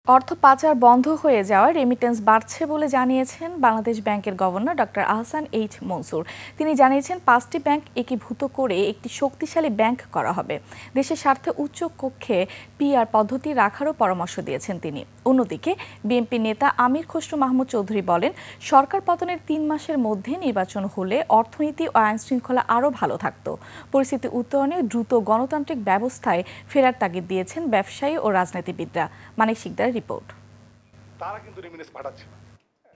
অর্থ পাচার বন্ধ হয়ে যাওয়ায় রেমিটেন্স বাড়ছে বলে জানিয়েছেন বাংলাদেশ ব্যাংকের governor doctor Ahsan H Mansur. তিনি জানিয়েছেন 5টি ব্যাংক একীভূত করে একটি শক্তিশালী ব্যাংক করা হবে। দেশের স্বার্থে উচ্চ কক্ষে পিআর পদ্ধতি রাখারও পরামর্শ দিয়েছেন তিনি। অন্যদিকে বিএনপি নেতা আমির খসরু মাহমুদ চৌধুরী বলেন, সরকার পতনের 3 মাসের মধ্যে নির্বাচন হলে অর্থনীতি ও আইন শৃঙ্খলা আরও ভালো থাকত। পরিস্থিতি উত্তরণে দ্রুত গণতান্ত্রিক ব্যবস্থায় ফেরার তাগিদ দিয়েছেন ব্যবসায়ী ও রাজনীতিবিদরা। Manik Shikdar report.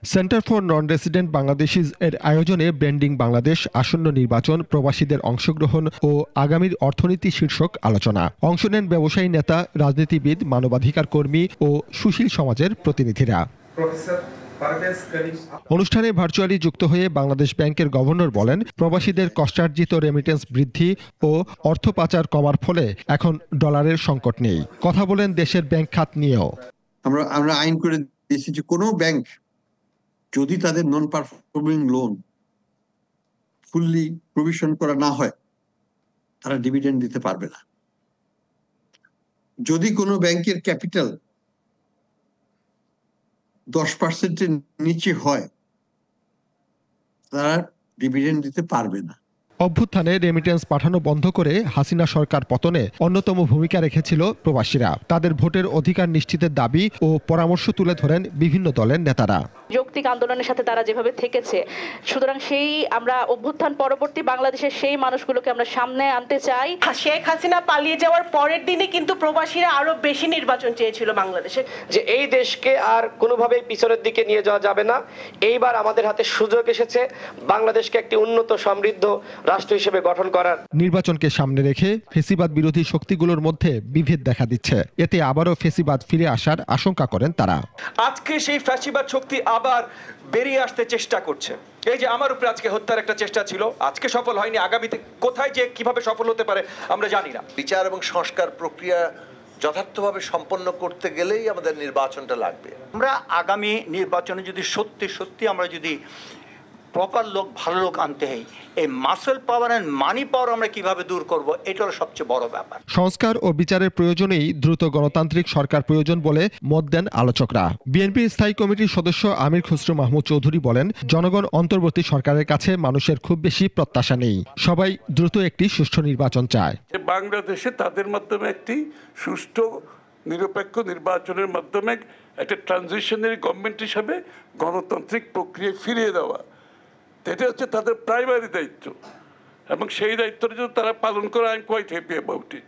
Centre for non resident Bangladeshis এর আয়োজনে ব্র্যান্ডিং বাংলাদেশ, আসন্ন নির্বাচন, প্রবাসীদের অংশগ্রহণ ও আগামীর অর্থনীতি শীর্ষক আলোচনা। অংশ নেন ব্যবসায়ী নেতা, রাজনীতিবিদ, মানবাধিকার কর্মী ও সুশীল সমাজের প্রতিনিধিরা। অনুষ্ঠানে ভার্চুয়ালি যুক্ত হয়ে বাংলাদেশ ব্যাংকের গভর্নর বলেন, প্রবাসীদের কষ্টার্জিত রেমিটেন্স বৃদ্ধি ও অর্থ পাচার কমার ফলে এখন ডলারের সংকট নেই। কথা বলেন দেশের ব্যাংক খাত নিয়েও। আমরা আইন করে দিয়েছি যে কোনো ব্যাংক যদি তাদের non performing loan fully provision করা না হয়, তারা ডিভিডেন্ড দিতে পারবে না। যদি কোনো ব্যাংকের ক্যাপিটাল 10%-এর নিচে হয়, তারা ডিভিডেন্ড দিতে পারবে না। অভ্যুত্থানে রেমিটেন্স পাঠানো বন্ধ করে হাসিনা সরকার পতনে অন্যতম ভূমিকা রেখেছিল প্রবাসীরা। তাদের ভোটের অধিকার নিশ্চিতের দাবি ও পরামর্শ তুলে ধরেন বিভিন্ন দলের নেতারা। যৌক্তিক আন্দোলনের সাথে তারা যেভাবে থেকেছে, সুতরাং সেই আমরা অভ্যুত্থান পরবর্তী বাংলাদেশের সেই মানুষগুলোকে আমরা সামনে আনতে চাই। শেখ হাসিনা পালিয়ে যাওয়ার পরের দিনে কিন্তু প্রবাসীরা আরো বেশি নির্বাচন চেয়েছিল বাংলাদেশে, যে এই দেশকে আর কোনোভাবেই পিছনের দিকে নিয়ে যাওয়া যাবে না। এইবার আমাদের হাতে সুযোগ এসেছে বাংলাদেশকে একটি উন্নত সমৃদ্ধ রাষ্ট্র হিসেবে গঠন করার। নির্বাচনকে সামনে রেখে ফেসিবাদ বিরোধী শক্তিগুলোর মধ্যে বিভেদ দেখা দিচ্ছে। এতে আবারও ফেসিবাদ ফিরে আসার আশঙ্কা করেন তারা। আজকে সেই ফ্যাসিবাদ শক্তি আবার বেরিয়ে আসতে চেষ্টা করছে। এই যে আমার উপরে আজকে হত্যার একটা চেষ্টা ছিল, আজকে সফল হয়নি, আগামীতে কোথায় যে কিভাবে সফল হতে পারে আমরা জানি না। বিচার এবং সংস্কার প্রক্রিয়া যথার্থভাবে সম্পন্ন করতে গেলেই আমাদের নির্বাচনটা লাগবে। আমরা আগামী নির্বাচনে যদি সত্যি আমরা যদি প্রপার লোক, ভালো লোক আনতে হয়, এই মাসল পাওয়ার এন্ড মানি পাওয়ার আমরা কিভাবে দূর করব, এটা হলো সবচেয়ে বড় ব্যাপার। সংস্কার ও বিচারের প্রয়োজনেই দ্রুত গণতান্ত্রিক সরকার প্রয়োজন বলে মত দেন আলোচকরা। বিএনপির স্থায়ী কমিটির সদস্য আমির খসরু মাহমুদ চৌধুরী বলেন, জনগণ অন্তর্বর্তী সরকারের কাছে মানুষের খুব বেশি প্রত্যাশা নেই। সবাই দ্রুত একটি সুষ্ঠু নির্বাচন চায়। বাংলাদেশে তাদের মাধ্যমে একটি সুষ্ঠু নিরপেক্ষ নির্বাচনের মাধ্যমে একটা ট্রানজিশনারি গভর্নমেন্ট হিসাবে গণতান্ত্রিক প্রক্রিয়ায় ফিরিয়ে দেওয়া, এটা হচ্ছে তাদের প্রাইমারি দায়িত্ব, এবং সেই দায়িত্বটা যদি তারা পালন করে, I am quite happy about it.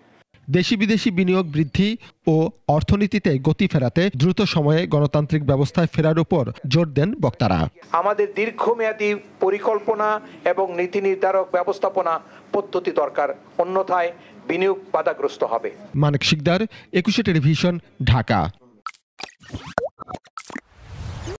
দেশি বিদেশি বিনিয়োগ বৃদ্ধি ও অর্থনীতিতে গতি ফেরাতে দ্রুত সময়ে গণতান্ত্রিক ব্যবস্থায় ফেরার উপর জোর দেন বক্তারা। আমাদের দীর্ঘমেয়াদী পরিকল্পনা এবং নীতি নির্ধারক ব্যবস্থাপনা পদ্ধতি দরকার, অন্যথায় বিনিয়োগ বাধাগ্রস্ত হবে। মানিক শিকদার, 21 টেলিভিশন, ঢাকা।